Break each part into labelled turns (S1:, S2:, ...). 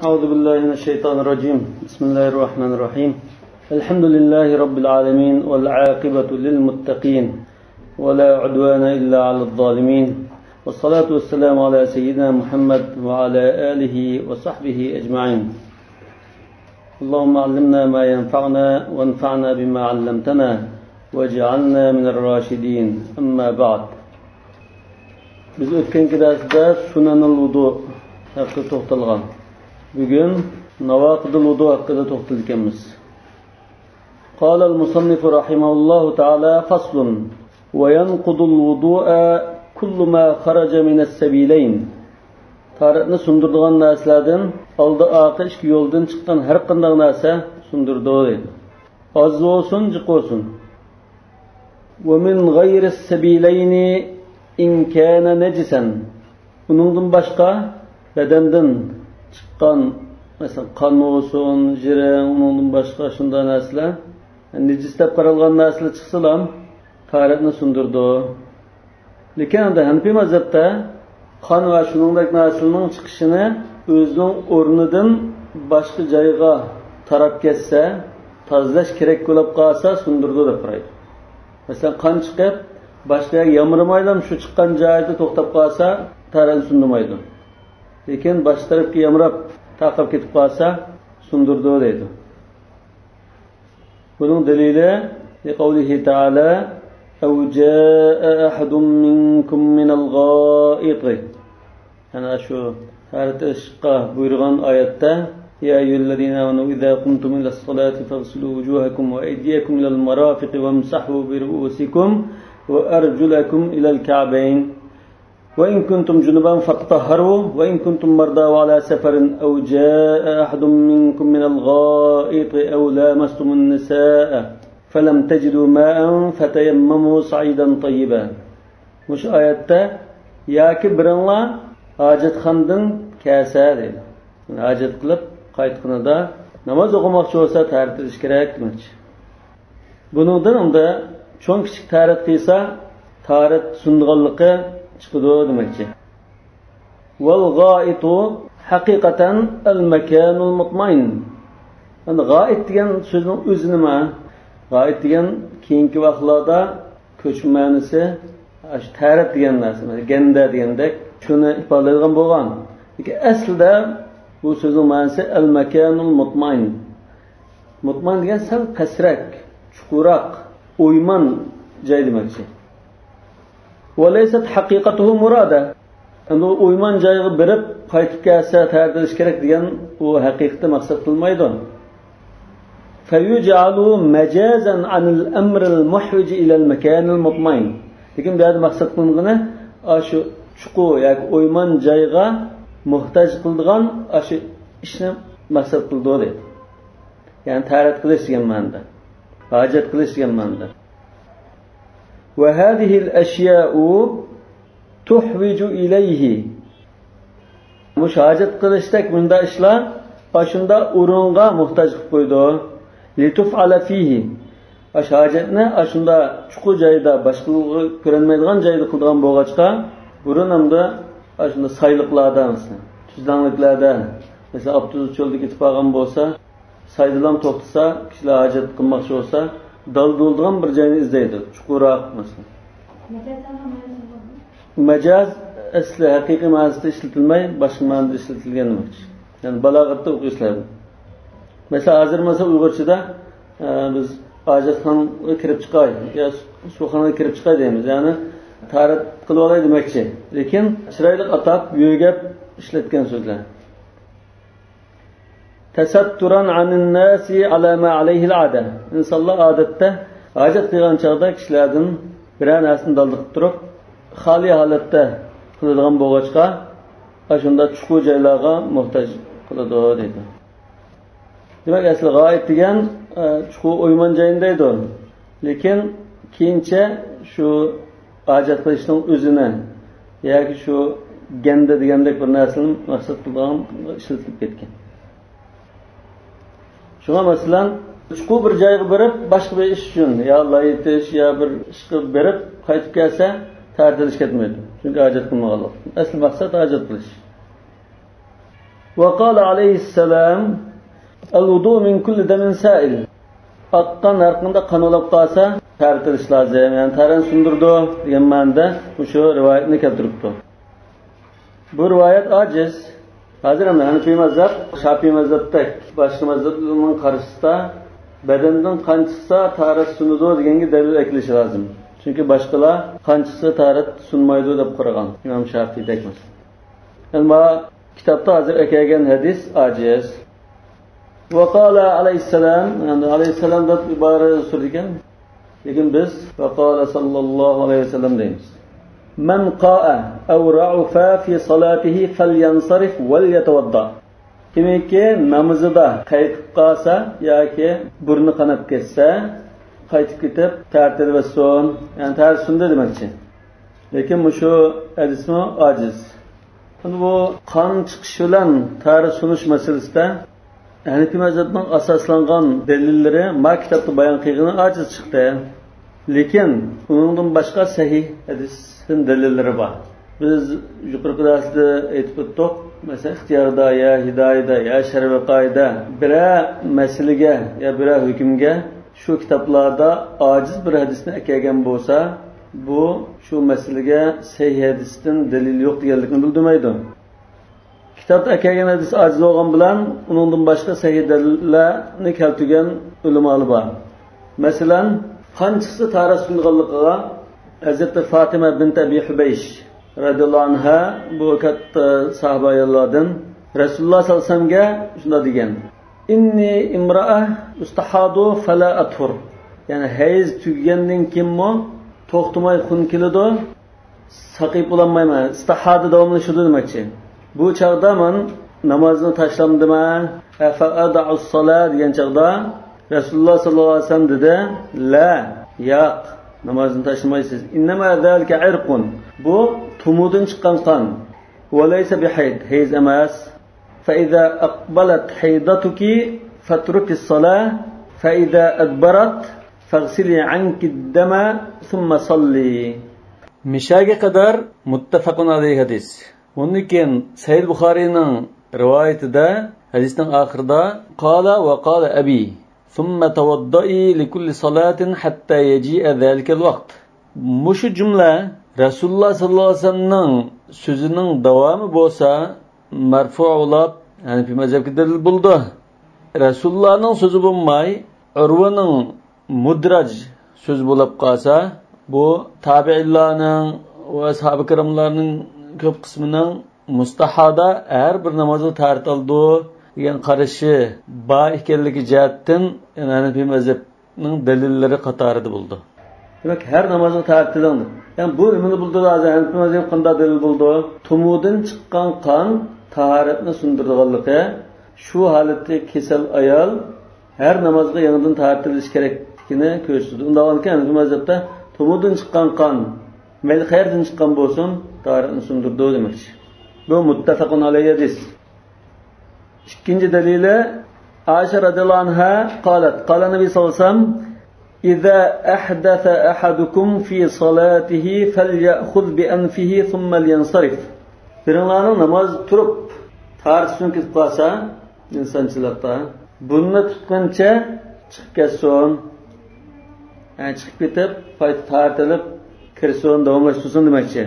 S1: أعوذ بالله من الشيطان الرجيم. بسم الله الرحمن الرحيم. الحمد لله رب العالمين والعاقبة للمتقين ولا عدوان إلا على الظالمين والصلاة والسلام على سيدنا محمد وعلى آله وصحبه أجمعين. اللهم علمنا ما ينفعنا وانفعنا بما علمتنا واجعلنا من الراشدين. أما بعد. Biz o'tgan darsda sunanul vudu haqida to'xtalgan. Bugun nawaqidul vudu haqida to'xtalganmiz. قال المصنف رحمه الله تعالى فصل وينقض الوضوء كل ما خرج من السبيلين. Taharatni sundirdigan narsalardan oldi orqa ikki yo'ldan chiqqan har qanday narsa sundirdi deydi. Oz bo'lsin, jiq bo'lsin. ومن غير السبيلين إن كان نجسا. Bundan başqa bedendan chiqqan mesela qon olsun, jiran, bundan başqa shunday narsalar, nejis deb qaralgan narsalar chiqsalam, taharatni sundirdi. Lekin unda Hanafi mazhabda qon va shuningdek narsalarning chiqishini o'zining o'rnidan boshqa joyga tarab ketsa, tozalash kerak bo'lib qolsa sundirdi deb qaraydi. Mesela qon chiqib, boshqa yamramaylam shu chiqqan joyda to'xtab qolsa, taharat sundirmaydi. Lekin bosh tarafga yamrab taqib ketib qolsa, sundirdi deydi. Bunun dalili qavlihi Ta'ala أو جاء أحد منكم من الغائط. أنا شو هذا الشقة بيرغان آياته يا أيها الذين آمنوا إذا قمتم إلى الصلاة فاغسلوا وجوهكم وأيديكم إلى المرافق وامسحوا برؤوسكم وأرجلكم إلى الكعبين وإن كنتم جنبا فاطهروا وإن كنتم مرضى وعلى سفر أو جاء أحد منكم من الغائط أو لامستم النساء فلم تجدوا ماء فتيمموا صعيدا طيبا. Muş ayette yaki birinla hacetxandan kelse deydi. Yani hacet qilib qaytqanida namoz o'qimoqchi bo'lsa taharat qilish kerak demoqchi. Buningdan unda cho'ng kichik taharat qilsa taharat sundiganligi chiqadi demoqchi. Wal gha'itu haqiqatan al makanul mutmain. Yani g'a'it degan so'zning o'zi nima? G'oyat degan keyingi vaqtlarda ko'chma ma'nosi shu taharat degan narsa, ganda degandek shuni ifodalaydigan bo'lgan. Lekin aslida bu so'zning ma'nosi al-makanul mutmain. Mutmain degan sal qasrak, chuqurroq, o'yman joy demakchi. Va laysat haqiqatuhu murada. Endi o'yman joyga berib qaytib kelsa taharat qilish kerak degan u haqiqatda maqsad qilmaydi. فيجعل مجازا عن الأمر المحوج إلى المكان المطمئن. Lekin bu yerda maqsad qilingani shu chuqur yoki o'yman joyga muhtoj qiladigan shu ishni maqsad qildi deydi. Ya'ni taharat qilish degan ma'noda, hojat qilish degan ma'noda. Va hadhihi al-ashya'u tuhwiju ilayhi. Bu hojat qilishdak bunda ishlar shunda o'ringa muhtoj qilib qo'ydi. Lituf'ala fihi. Hojatni shunda chuqur joyda boshqa ko'rinmaydigan joyda qilgan bo'lg'achqa, burun hamda shunda sayliqlarda, tuzlanliklarda, mesela avtobus yo'lda ketib qolgan bo'lsa, saydilam to'xtasa, kishilar hojat qilmoqchi bo'lsa, dal-duldigan bir joyni izlaydi, chuqurroq mesela. Majaz asli haqiqiy ma'nosida ishlatilmay, boshqa ma'noda ishlatilgan demakchi. Ya'ni balog'atda o'qishlar. Mesela hozir Uyg'urchada biz hojatxonaga kirib chiqay, yo suxonaga kirib chiqay deymiz. Ya'ni taharat qilib olay demakchi. Lekin chiroyli atab, yo'gab ishlatgan so'zlar. Tasatturan anin nasi ala ma alayhi al-ada. Insonlar odatda hojat qilgan chog'da kishilardan biror narsani daldiqib turib, xoli holatda qiladigan bo'lg'achqa, shunda chuqur joylarga muhtoj qiladi deydi. Demak, asli g'oyat degan chuqur o'yman joyindaydi. Lekin keyincha shu hojat qilishning o'zini yoki shu ganda degandek bir narsani maqsad qilgan ishlatilib ketgan. Shunga masalan, chuqur bir joyga berib, boshqa bir ish uchun yo layitish yo bir ish qilib berib qaytib kelsa, taharat qilish ketmaydi. Chunki hojat qilmaganlik. Asli maqsad hojat qilish. وقال عليه السلام الوضوء من كل دم سائل. Akkan hakkında kan olup kalsa tertiliş lazım. Yani teren sundurdu degan ma'noda şu rivayetini keltiribdi. Bu rivayet aciz. Hazır ama Hanefi mazhab, Şafii mazhabda başka mazhablarning qarashida badandan qon chiqsa tarat sunadi deganga dalil ekilishi lozim. Chunki boshqalar qon chiqsa tarat sunmaydi deb qaragan. İmam Şafii'da ekmas. Yani bu kitapta hazır ekelgan hadis aciz. Ve qala aleyhisselam, yani aleyhisselam da ibare söylerken, lekin biz ve qala sallallahu aleyhi ve sellem deymiz. Men qa'a ev ra'ufa fi salatihi felyansarif vel yetevadda. Kimiki namazida qaytib qalsa yoki burni qanab ketsa, qaytib ketib tartil va son, yani tarsunda demakchi. Lekin shu hadismi aciz. Bu qon chiqishi bilan tarix sunish masalasida Hanefi mazhabının asaslangan delilleri ma kitapta bayan qilgani aciz chiqdi. Lekin uningdan boshqa sahih hadisning delilleri var. Biz yuqorqi darsda aytib o'tdik, masalan, ixtiyorda ya hidoyada ya shar'iy qoida bir masalaga ya bir hukmga shu kitoblarda aciz bir hadisni kelgan bo'lsa, bu shu masalaga sahih hadisdan dalil yo'q deganlikni bildirmaydi. Kitapta kelgan hadis aciz bo'lgan bilan uningdan boshqa sahih dalillarni keltirgan ulamolar bor. Masalan, qon chiqsa taras sunganligiga Hazreti Fatima bint Abi Hubaysh radhiyallohu anha bu katta sahoba ayollardan Rasululloh sallallohu alayhi vasallamga shunday degan: "Inni imra'a ustahadu fala athur." Yani hayz tugagandan keyin to'xtamay xun keladi, saqib bo'lmayman. Istihada davomli shu demakchi. Bu chaqda men namozni tashlamdiman, fa'ada'us salat degan chaqda Rasululloh sallallohu alayhi vasallam dedi: "La, yo'q, namozni tashlamaysiz. Innama zalika irqun." Bu tumudan chiqqan qon. Va laysa bihayd, hayz emas. Fa iza aqbalat haydatuki fatrukis salah, fa iza adbarat faghsili anki ad-dama thumma salli. Mishaga qadar muttafaqun alayhi hadis. Onun için Sahih Buxariyning rivoyatida hadisning oxirida qala va qala abi thumma tawaddai li kulli salatin hatta yaji'a zalika al-vaqt. Mushu jumla Rasululloh sallallohu alayhi vasallamning so'zining davomi bo'lsa marfu'lab, ya'ni fi mazhabga dalil bo'ldi. Rasulullohning so'zi bo'lmay, Urvaning mudraj so'z bo'lib qolsa, bu tabi'inlarning va ashab-ı kiramlarning ko'p qismining mustahada har bir namozga tartildi degan qarashi bor ekanligi jihatdan Hanefi mazhabining dalillari qatorida bo'ldi. Demak, har namozga tartildi. Yani bu nimani bildi hozir Hanefi mazhabi qanday dalil bo'ldi? Tumudan chiqqan qon tahoratni sundirganligi, shu holatda kasal ayol har namozga yangidan tartilish kerakligini ko'rsatdi. Undan keyin Hanefi mazhabda tumudan chiqqan qon mayli qayerdan chiqqan bo'lsin, tahoratni sundirdi demakchi. Bu muttafaqun alayhi hadis. İkinci delili Ayşe radhiyallahu anha qalat qala Nabi sallallahu alayhi vasallam İza ahdatha ahadukum fi salatihi falyakhudh bi anfihi thumma liyansarif. Birinlarning namoz turib tahoratni ketib qolsa, insonchilikda bunni tutgancha chiqib ketsin. Yani chiqib ketib, payt tartilib kirson davomlashtirsin demakchi.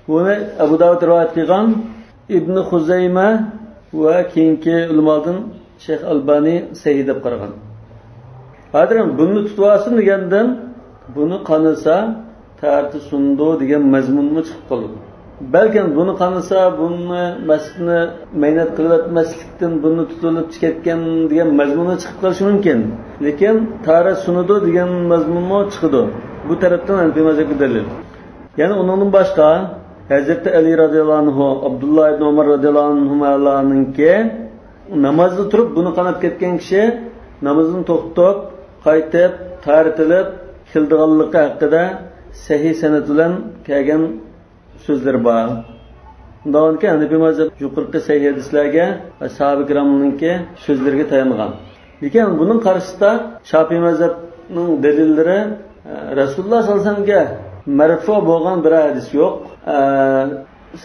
S1: Buni Abu Davud rivoyat qilgan, Ibn Xuzayma va keyingi ulamolardan Shayx Albani sahih deb qaragan. Hadirin buni tutib olsin degandan buni qanisa tarti sundo degan mazmunni chiqib qoldi. Balkim buni qanisa buni masjidni mehnat qilib etmaslikdan buni tutilib ketgan degan mazmunni chiqib qolishi mumkin. Lekin tarti sunudo degan mazmunmo chiqdi. Bu tarafdan Hanefi mazhabi dalil. Yani onun başka Hazreti Ali radhiyallahu anhu, Abdullah ibn Umar radhiyallahu anhu'larninki namazda turib buni qanab ketgan kishi namozini to'xtab, qaytib, tartilib, kildiganligi haqida sahih sanad bilan kelgan so'zlar bor. Undan keyin Hanefi mazhabi yuqorqi sahih hadislarga ashab-ı kiramninki so'zlarga tayangan. Lekin buning qarshisida Şafii mazhabining dalillari Rasululloh sallallohu alayhi vasallamga marfu bo'lgan bir hadis yo'q.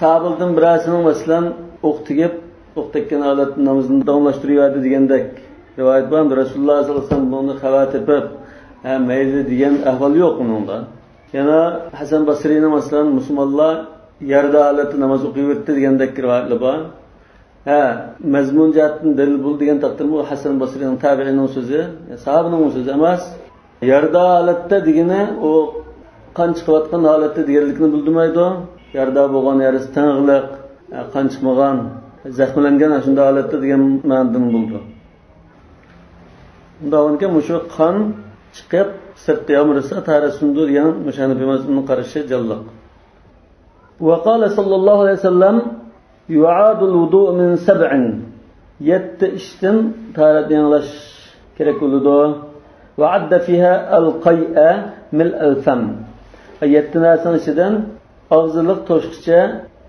S1: Sahobalardan birasining masalan o'q tegib o'qitgan holat namozni davomlashtiryapti degandek rivoyat bor. Rasululloh sollallohu alayhi vasallam buni xabar tepib, mayli degan ahvol yo'q bunda. Yana Hasan Basriyning masalan musulmonlar yerda holatda namoz o'qiyapti degandek rivoyatlar bor. Mazmun jihatdan dalil bo'ldi degan taqdirda bu Hasan Basriyning tabi'ining so'zi, sahobaning so'zi emas. Yerda holatda degani o qon chiqayotgan holatda deganlikni bildirmaydi. Yerda bo'lgan yeri tang'liq, qon chiqmagan, zaxmlangan shunday holatda degan ma'nodan bo'ldi. Undaqonki mushu qon chiqib sirtga yamirsa tarasundu degan mushani bemazmunning qarashi jalliq. Va qala sallallohu alayhi vasallam yu'adul wudu' min sab'in. 7 ishdan tarat yangilash kerak bo'ladi. Va adda fiha al-qay'a mil al-fam. 7 narsaning ichidan og'ziliq to'shqicha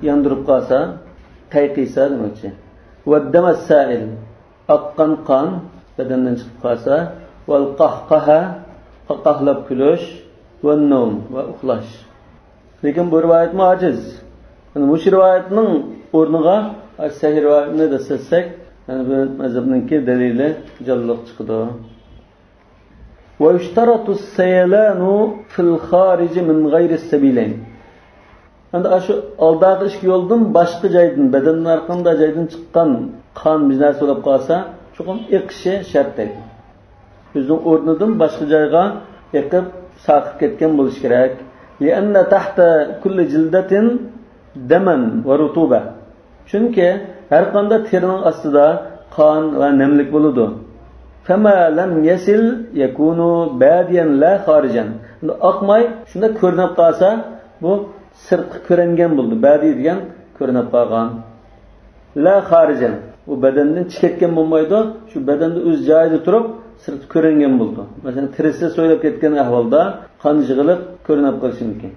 S1: yondirib qolsa, qayqiysa demoqchi. Va damas sa'il. Oqqan qon badandan chiqib qolsa, val qahqaha qahqahlab kulish va nom va uxlash. Lekin bu rivoyat mojiz. Yani bu rivoyatning o'rniga sahih rivoyatni desak, yani bu mazhabningki dalili jalliq chiqdi. Wa yushtaratu as-sayalanu fil kharij min ghayri as-sabilayn. Endi shu oldagi ishki yo'ldan boshqa joydan, badanning har qanday joydan chiqqan qon bizlar so'lab qolsa, chuqur eqishi shart edi. O'zining o'rnidan boshqa joyga eqib saqib ketgan bo'lish kerak. Lianna tahta kulli jildatin daman va rutuba. Chunki har qanday terining ostida qon va namlik bo'ladi. Fama lam yasil yakunu badiyan la kharijan. Oqmay shunda ko'rinib qolsa, bu sirtqi ko'ringan bo'ldi. Badi degan ko'rinib qolgan. La kharijan. Bu badandan chiqayotgan bo'lmaydi, shu badanda o'z joyida turib sirti ko'ringan bo'ldi. Masalan, tirisi so'ylab ketgan ahvolda qon yig'ilib ko'rinib qolishi mumkin.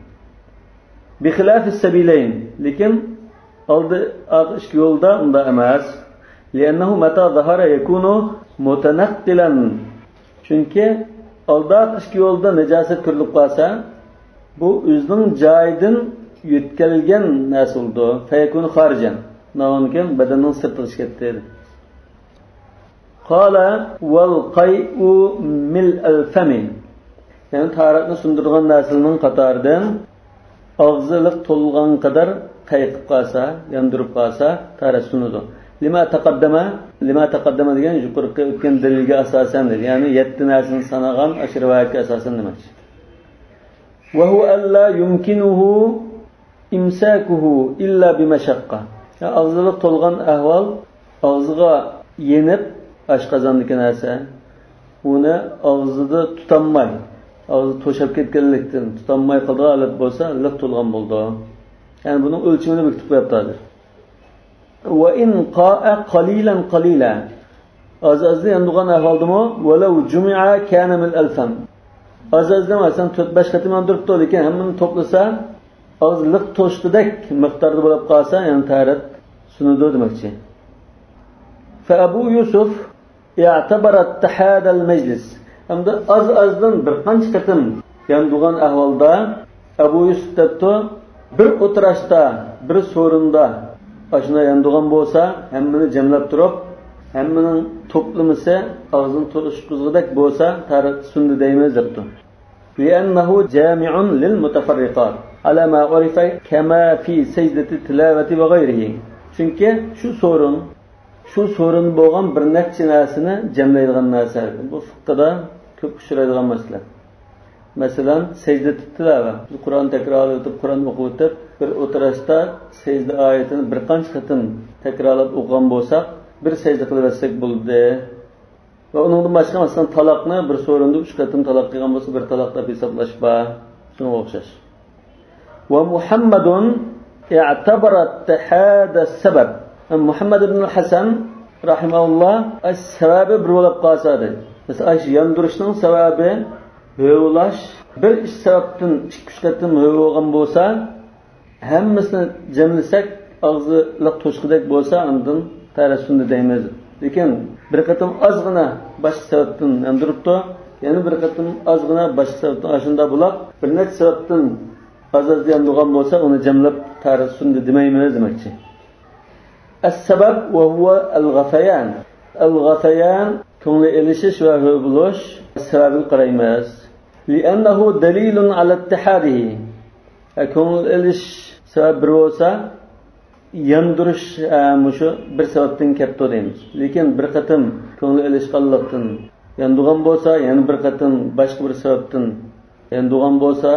S1: Bi xilafis sabilayn, lekin oldi ishki yo'lda unda emas. Li'annahu mata zahara yakunu mutanaqqilan. Chunki oldi ishki yo'lda najosat ko'rilib qolsa, bu o'zining joyidan yetkazilgan narsa bo'ldi. Fa yakunu kharijan. Navonkin badanning sirtiga chiqib ketdi. Qala wal qay'u mil al-fami. Yani taratni sundirgan narsaning qatoridan og'ziliq to'lgan qadar qayqib qolsa, yondirib qolsa, tarat sunadi. Lima taqaddama degan yuqorqi o'tgan dalilga asosan, ya'ni 7 narsani sanagan ashir rivoyatga asosan demoqchi. Wa huwa alla yumkinuhu imsakuhu illa bimashaqqa. Og'ziliq to'lgan ahvol og'ziga yenib ashqazondagi narsa uni og'zida tutanmay, og'zi to'shab ketganlikdan tutanmay qolgan holat bo'lsa, liq to'lgan bo'ldi. Yani buning o'lchimini bekitib qo'yibdi. Va in qa'a qalilan qalila. Az-azdan yandigan ahvoldimi? Walau jumi'a kana min al-fam. Az-azdan masalan 4-5 qatim yondiribdi, lekin hammani to'plasa og'zi liq to'shdidek miqdorda bo'lib qolsa, yani tarat sunudi demoqchi. Fa Abu Yusuf i'tabara ittihad al-majlis. Hamda az-azdan bir qancha qatim yandigan ahvolda Abu Yusuf debdi, bir o'tirashda, bir so'rinda ashuna yandigan bo'lsa, hammani jamlab turib, hammaning to'plamisi og'zini to'lishqizgidek bo'lsa, tarat sunni deymiz debdi. Li'annahu jami'un lil mutafarriqat ala ma urifa kama fi sajdati tilawati va ghayrihi. Chunki shu so'rin bo'lgan bir necha narsani jamlaydigan narsa. Bu fiqhda ko'p uchraydigan masala. Masalan, sajda tilova. Qur'on takrorlab Qur'on o'qib o'tib, bir o'tirishda sajda oyatini bir qancha qatim takrorlab o'qigan bo'lsak, bir sajda qilsak bo'ldi. Va uningdan boshqa masalan taloqni bir so'rinda 3 qatim taloq qilgan bo'lsa, bir taloq deb hisoblashba, shunga o'xshash. Va Muhammadun i'tabara ittihad as-sabab. Muhammad ibn al-Hasan rahimahulloh as-sababi bir bo'lib qolsa edi. Masalan, yondirishning sababi huvlash bir ish sababdan 2-3 qatim huvlagan bo'lsa, hammasini jamlasak og'zi liq to'shqidek bo'lsa, undan tarassunni deymiz. Lekin bir qatim ozgina boshqa sababdan yondiribdi, yana bir qatim ozgina boshqa sababdan ashunda bo'lib, bir necha sababdan azaz yondirgan bo'lsa, uni jamlab tarassunni demaymiz demoqchi. السبب وهو الغثيان. الغثيان كون إليش وهو بلوش السبب القريماس لأنه دليل على اتحاده. كون إليش سبب بروسا يندرش مشو برسبتين كبتو ديمز. لكن برقتم كون إليش قلبتن يندوغان بوسا يعني برقتم başka bir sebepten يندوغان بوسا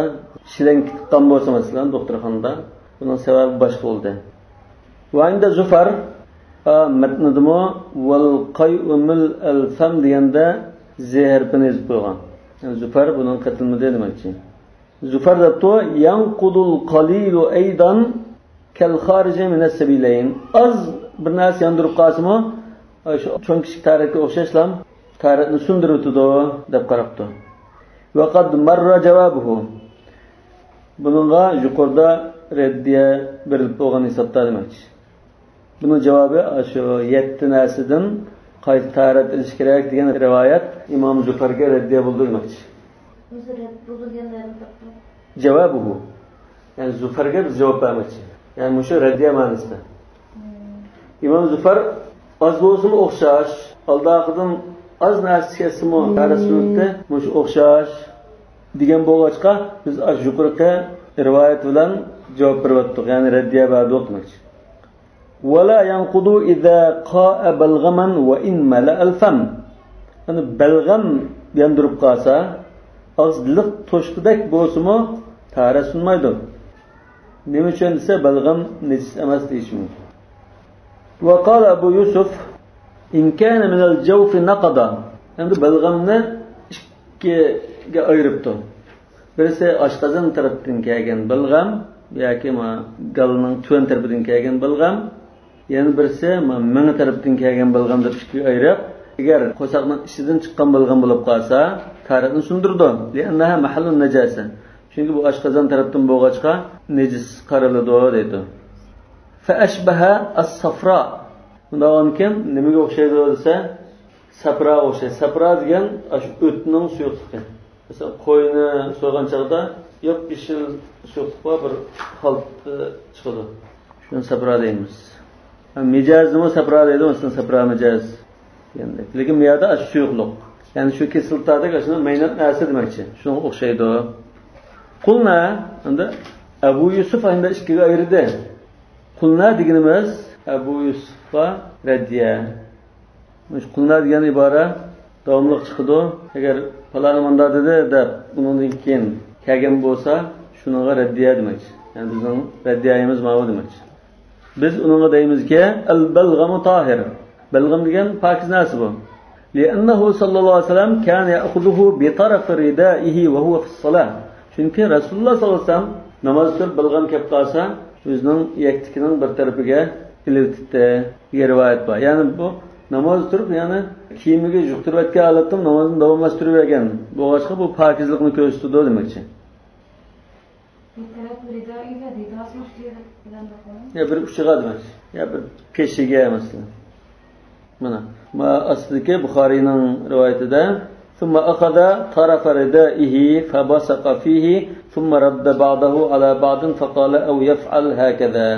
S1: شilen kitkan بوسا مثلا doktorxonada bunun sebebi başka oldu. وعند زفر متندمو والقيء مل الفم degende zehir peniz koygan. Yani zufar bunun katılmadı demek için. Zufar da to yanqudul qalilu aydan kel xarije min as-sabilayn. Az bir narsa yandırıp qalsımı şu çoğun kişi tarihte o'xshashlam tarixni sundiribdi deb qarabdi. Ve qad marra javabuhu. Bununla yuqorida reddiye berilib bo'lgan hisobda demek. Bunun cevabı şu 7 narsadan qayta tarif edish kerak degan rivoyat İmam Zufarga reddiye buldu demek. Cevabuhu. Yani Zufarga bir cevap vermek. Yani şu reddiye ma'nosida. İmam Zufar az bo'lsin o'xshash, aldaqıdan az narsasimi tarifida mush o'xshash degan bo'lg'achqa biz yuqorqi rivoyat bilan javob beribdik. Yani reddiye berdik demek. ولا ينقض إذا قاء بلغما وإن ملأ الفم. Yani belgam yandırıp qalsa azlıq toşqudek bo'lsa-mu tara sunmaydi. Nima uchun desa belgam necis emas deyishmi. Ve qala Abu Yusuf in kana min al-jawf naqada. Endi belgamni ikkiga ayiribdi. Birisi oshqozon tarafdan kelgan belgam yoki galning tuvan tarafidan kelgan belgam. Yani birisi meni tarafdan kelgan belgam deb ikkiga ayirib, agar qo'saqning ichidan chiqqan belgam bo'lib qolsa, tarixni sundirdi. Li'annaha mahallun najasa. Chunki bu oshqozon tarafdan bo'lg'achqa nejis qaraladi dedi. Fa ashbaha as-safra. Bundan kim nimaga o'xshaydi desa, sapra o'xshaydi. Sapra degan shu o'tning suyuqligi. Mesela qo'yni so'ygan chaqda yo'q ishil suyuqlik bir xalt chiqadi. Shuni sapra deymiz. Mijazmi sapra deydi, o'sini sapra mijaz. Yani lekin bu yerda suyuqlik. Yani şu kesiltadagi shuni maynat narsa demakchi. Shunga o'xshaydi. Qulna endi Abu Yusuf endi ikkiga ayirdi. Qulna deganimiz Abu Yusufga raddiya. Mush qulna degan ibora davomli chiqdi. Agar palarmanda dedi deb bundan keyin kelgan bo'lsa, shunga raddiya demakchi. Yani bizning raddiyamiz ma'lum demakchi. Biz unga deymizki al-balghamu tahir. Balgham degan pokiz narsa bu. Li'annahu sallallohu alayhi vasallam kana ya'khudhuhu bi taraf ridaihi wa huwa fi as-salah. Chunki Rasululloh sallallohu alayhi vasallam namozda balgham kelib qolsa, o'zining yaktikining bir tarafiga ilibdi degan rivoyat bor. Ya'ni bu namoz turib, ya'ni kiyimiga yuqtirayotgan holatda namozni davomlashtirib bergan. Bu boshqa bu pokizlikni ko'rsatdi demakchi. Ya bir uchiga demak. Ya bir peshiga masalan. Ma aslidagi Buxoriyning rivoyatida ثم أخذ طرف ردائه فبصق فيه ثم رد بعضه على بعض فقال أو يفعل هكذا.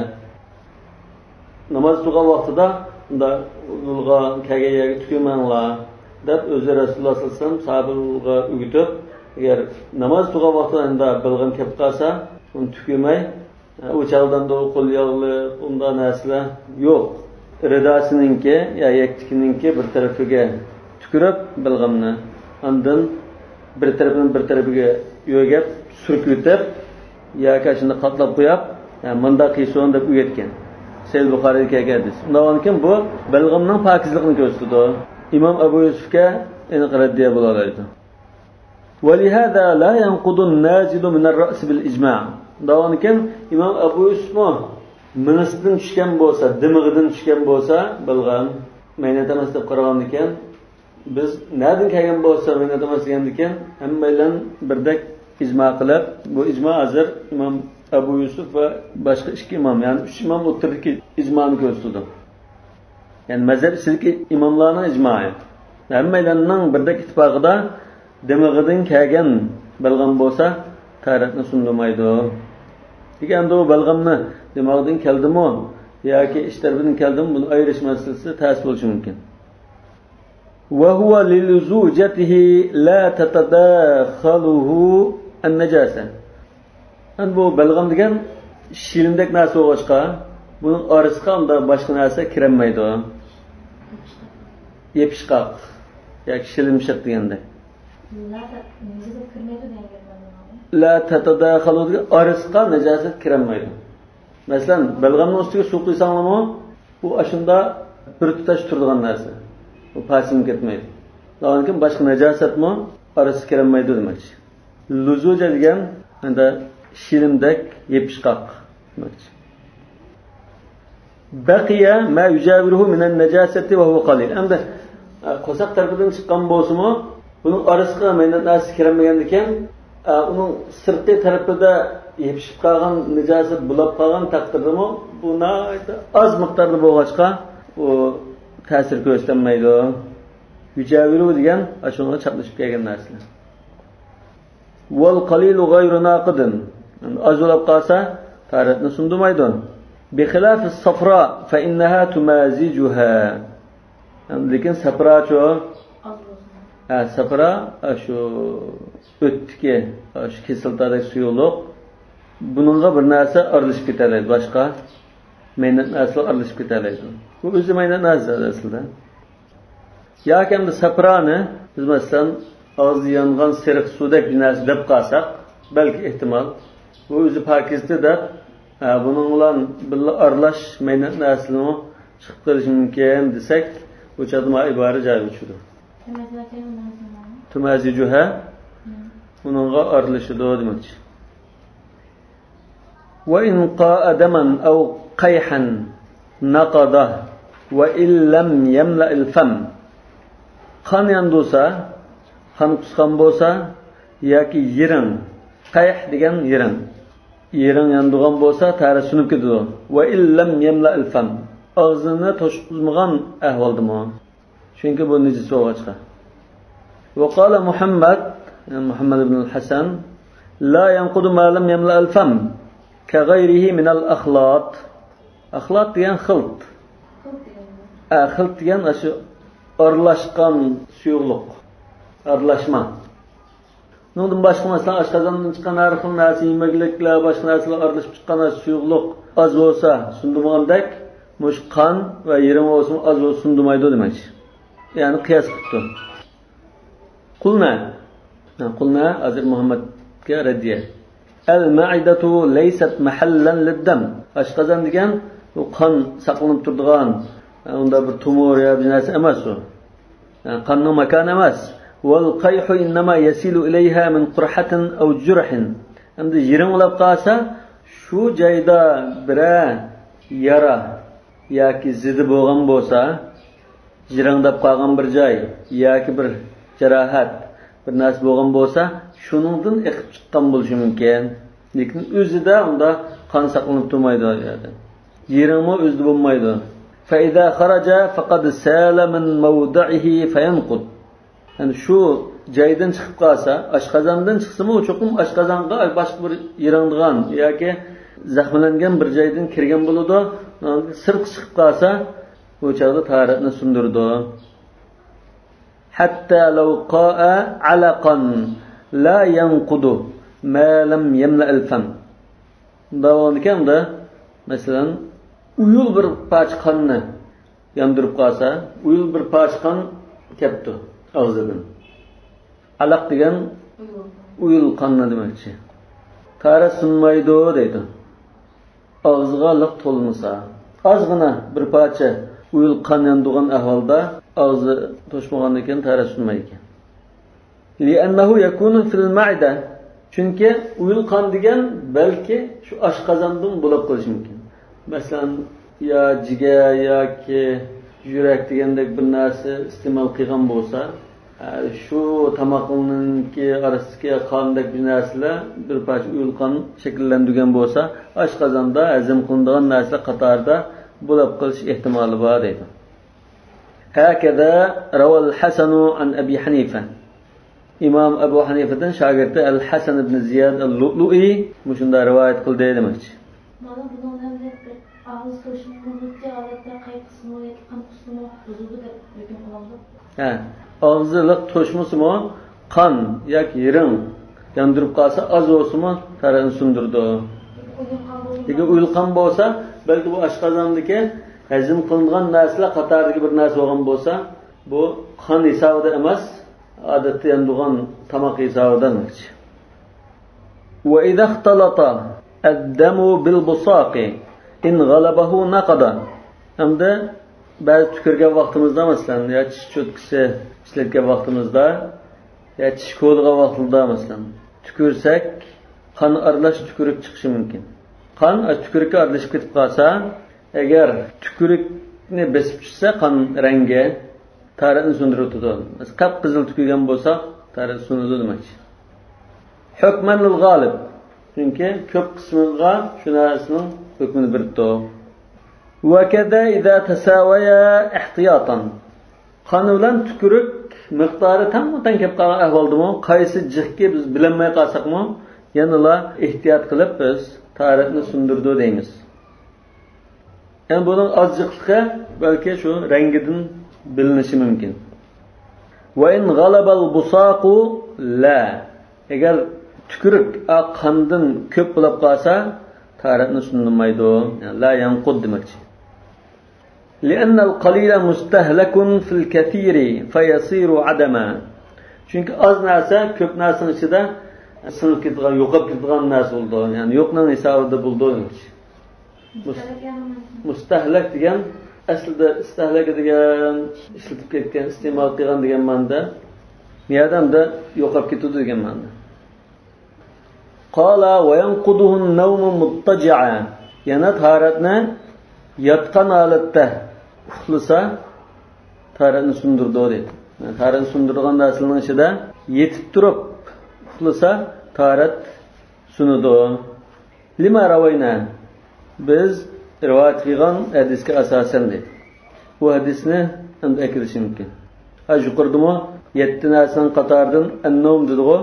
S1: Namaz kılgan vaxtida unda ulga kagaya tükümenla deb özü Rasulullah sallallahu aleyhi ve sellem sahabelerga ögütüp, eğer namaz kılgan vaxtida unda bilgin kep qalsa, onu tükümey, o çağdan da kol yağlı, onda narsalar yok. Ridasininki ya yaktikininki bir tarafiga tükürüp bilginni Ondan bir tarafiga yo'gab, surkitib, yoki shuni qatlab qo'yib, munda qiyson deb o'yetgan. Sahih Buxoriyga kelgan. Undan keyin bu balg'amning pokizligini ko'rsatdi. İmam Abu Yusufga aniq raddiya bo'lalaydi. ولهذا لا ينقض النازل من الرأس بالإجماع. Undan keyin İmam Abu Yusuf minisidan tushgan bo'lsa, dimig'idan tushgan bo'lsa, balg'am maynat emas deb qaragan ekan. Biz nereden kelgan bo'lsa maynat emas degan ekan, hammalar birdek ijmo qilib, bu ijmo hozir İmam Abu Yusuf ve başka iki imam, yani 3 imam o'tirdiki ijmoni ko'rsatdi. Yani mazhab ichidagi imomlarning ijmoi. Hammalarning birdek ittifoqida dimig'idan kelgan balg'am bo'lsa, tarixni sundirmaydi. Deganda u balg'amni dimog'idan keldimi, yoki ish tarafidan keldim, buni ayirish masalasi ta'sir bo'lishi mumkin. Wa huwa liluzujatihi la tatadakhaluhu an-najasa. Bu balg'am degan shilimdek narsa bo'lg'achqa, buning orasiga unda boshqa narsa kirmaydi. Yepishqoq yoki shilimshiq deganda. La tatadakhalu orasiga najosat kirmaydi. Masalan, balg'amning ustiga suv quysanmi, bu ashunda bir tutash turadigan narsa. Bu pasim ketmaydi. Lekin boshqa najosatmi orasi kirmaydi demakchi. Luzuja degan unda shilimdek yepishqoq demakchi. Baqiya ma yujawiruhu min an-najasati wa huwa qalil. Endi qo'saq tarafidan chiqqan bo'lsa-mu, buning orasiga mayna narsa kirmagan ekan, uning sirtqi tarafida yepishib qolgan najosat bulab qolgan taqdirdami, buni oz miqdorda bo'lg'achqa u ta'sir ko'rsatmaydi. Yujawiru degan ashunga chaqlashib kelgan narsalar. Wal qalilu ghayru naqidin. Az bo'lib qolsa, taratni sundumaydi. Bi xilaf as-safra fa innaha tumazijuha. Lekin safracho safra shu o'tdiki, shu kesiltadagi suyuqlik buningga bir narsa aralashib ketadi, boshqa maynat narsalar aralashib ketadi. Bu o'zi maynat narsa aslida. Yoki ham safrani biz masalan og'zi yongan siriq suvdek bir narsa deb qolsak, balki ehtimol bu o'zi pokizdir deb buning bilan birga aralash maynat narsalarni chiqib qolishi mumkin desak, bu chadma ibora joyi uchidir. Tumazijuha buningga aralashidir demakchi. Wa in qa'a daman aw qayhan naqada wa illam yamla al-fam. Qon yandusa, qon qusgan bo'lsa yoki yiring, qayh degan yiring. Yiring yandugan bo'lsa, tari sunib ketadi. Va illam yamla al-fam. Og'zini to'shqizmagan ahvoldami? Chunki bu najis bo'lg'achqa. Va qala Muhammad ibn al-Hasan la yanqudu ma lam yamla al-fam ka ghayrihi min al-akhlat. Akhlat degan xilt. Xilt degan shu aralashgan suyuqlik. Aralashma. Bundan boshqa masalan oshqozondan chiqqan har xil narsa, yemekliklar, boshqa narsalar aralashib chiqqan suyuqlik az bo'lsa, sundimagandek, mush qon va yiring bo'lsa az bo'lsa sundimaydi demakchi. Ya'ni qiyos qilibdi. Qulna azir Muhammadga raddiya. Al-ma'idatu laysat mahallan lid-dam. Oshqozon degan u qon saqlanib turadigan, unda bir tumor yo bir narsa emas u. Yani qonning makoni emas. Wal qayhu inma yasilu ilayha min qurhatin aw jurhin. Endi yiring ulab qolsa, shu joyda bir yara yoki zidi bo'lgan bo'lsa, jirangdab qolgan bir joy yoki bir jarohat, bir narsa bo'lgan bo'lsa, shuningdan iqib chiqqan bo'lishi mumkin. Lekin o'zida unda qon saqlanib turmaydi deydi. Yiringmi o'zida bo'lmaydi. Fa iza kharaja faqad sala min mawdi'ihi fayanqud. Yani şu joydan chiqib qolsa, oshqozondan chiqsa-mu, cho'qim oshqozonga boshqa bir yiringdigan yoki zaxmlangan bir joydan kirgan bo'ladi, sirq chiqib qolsa, bu chog'da tahoratni sundirdi. Hatta law qa'a 'alaqan la yanqudu ma lam yamla al-fam. Davomikanda, masalan, uyul bir parch qonni yondirib qolsa, uyul bir parch qon kepti og'zidan. Alaq degan uyul qonni demakchi. Tara sunmaydi deydi. Og'ziga liq to'lmasa, ozgina bir parcha uyul qon yondigan ahvolda og'zi to'shmagan ekan, tara sunmaydi ekan. Li'annahu yakunu fil ma'ida. Chunki uyul qon degan balki shu oshqozondan bo'lib qolishi mumkin. Masalan, ya jigar yoki yurak degandek bir narsa iste'mol qilgan bo'lsa, shu tomoqninki orasiga qondek bir narsalar bir parcha uyul qon shakllantirgan bo'lsa, oshqozonda hazm qilinadigan narsa qatorida bo'lib qolish ehtimoli bor deydi. Hakaza rawal Hasanu an Abi Hanifa. İmam Abu Hanifa'dan şagirdi Al-Hasan ibn Ziyad al-Lu'lu'i mushunda rivoyat qildi demakchi.
S2: Mana bundan Ağız koşulmanızda aletler kayıp kısmı ve kan kısmı bozuldu da hüküm kılaldı.
S1: He. Ağzılık toşmusu mu? Kan, yak yerin yandırıp kalsa az olsun mu? Tarağını sundurdu. Peki uyulkan olsa, belki bu aşkazandaki hazm kılıngan narsalar qatardagi bir narsa bo'lgan bo'lsa, bu qon hisobida emas, odatda yandigan tamoq hisobidan. Wa idha ikhtalata ad-damu bil busaqi in ghalabahu naqada. Hamda ba'zi tükürgen vaqtimizda masalan, ya tish cho'tkisi ishlatgan vaqtimizda, ya tish ko'lg'a vaqtida masalan, tükürsak qon aralash tükürük chiqishi mumkin. Qon tükürükka aralashib ketib qolsa, agar tükürükni besib tushsa qon rangi tarixni sundirib turadi. Qap qizil tükürgen bo'lsa, tarix sunadi demakchi. Hukman lil g'olib. Chunki ko'p qismiga shu narsaning hukmini beribdi. Va kada idza tasawaya ihtiyatan. Qon bilan tükürük miqdori tam-tam kelib qolgan ahvoldami, qaysi jiqqa biz bilinmay qolsaqmi, yanala ehtiyot qilib biz tarixni sundirdi deymiz. Yani bunun azıcıklığı belki şu renginden bilinişi mümkün. Ve in galabal busaqu la. Eğer tükürük qandın köp bulab qalsa, tarixni sunulmaydi. Yani la yanqud demekçi. Li'annal qalila mustahlakun fil kathiri fayasiru adama. Çünkü az narsa köp narsanın içinde sınıf ketgan, yo'qolib ketgan narsa bo'ldi. Yani yo'qning hisobida bo'ldi demekçi. Mustahlak degan aslida istahlak degan ishlatib ketgan, iste'mol qilgan degan ma'noda, bu odamda yo'qolib ketdi degan ma'noda. Qala wa yanquduhu an-nawm muttaji'a. Yana taharatni yotgan holatda uxlasa taharatni sundurdi deydi. Yani taharatni sundirgan narsaning ichida yetib turib uxlasa taharat sunudi. Lima rawayna biz rivoyat qilgan hadisga asosan deydi. Bu hadisni endi akilishi mumkin. Yuqoridami 7 narsaning qatoridan an-nawm dedi-ku.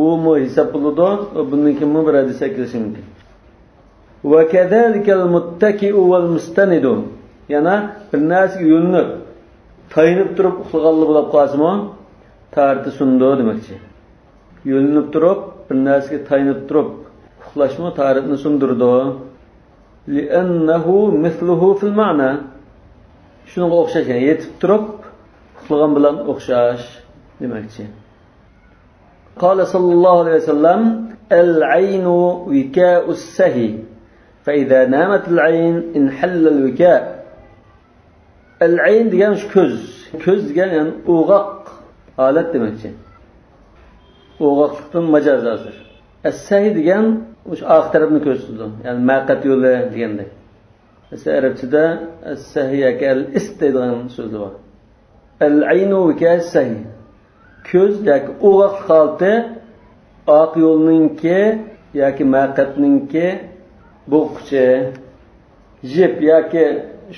S1: U mu hisob bo'ladi, bundan kim bir hadis akilishi mumkin. Va kadhalika al-muttaki'u wal-mustanidu. Yana bir narsaga yo'linib, tayinib turib uxlaganli bo'lib qolsa-mu, tarixni sundi demakchi. Yo'linib turib, bir narsaga tayinib turib uxlashmi tarixni sundirdi. Li'annahu mithluhu fil ma'na. Shunga o'xshash, yani yetib turib uxlagan bilan o'xshash demakchi. Qala sallallohu alayhi vasallam: "Al-'aynu wika'us sahi, fa idha namat al-'ayn inhalla al-wika'." Al-'ayn degan shu ko'z. Ko'z degan yani o'g'oq holat demakchi. O'g'oqlikdan majoz hozir. As-sahi degan o'sha oq tarafni ko'rsatdi. Yani maqat yo'li degandek. Mesela Arabchada as-sahi yoki al-ist degan so'z bor. Al-'aynu wika'us sahi. Ko'z yoki o'g'oq holati oq yo'lninki yoki maqatninki bo'qchi, jip yoki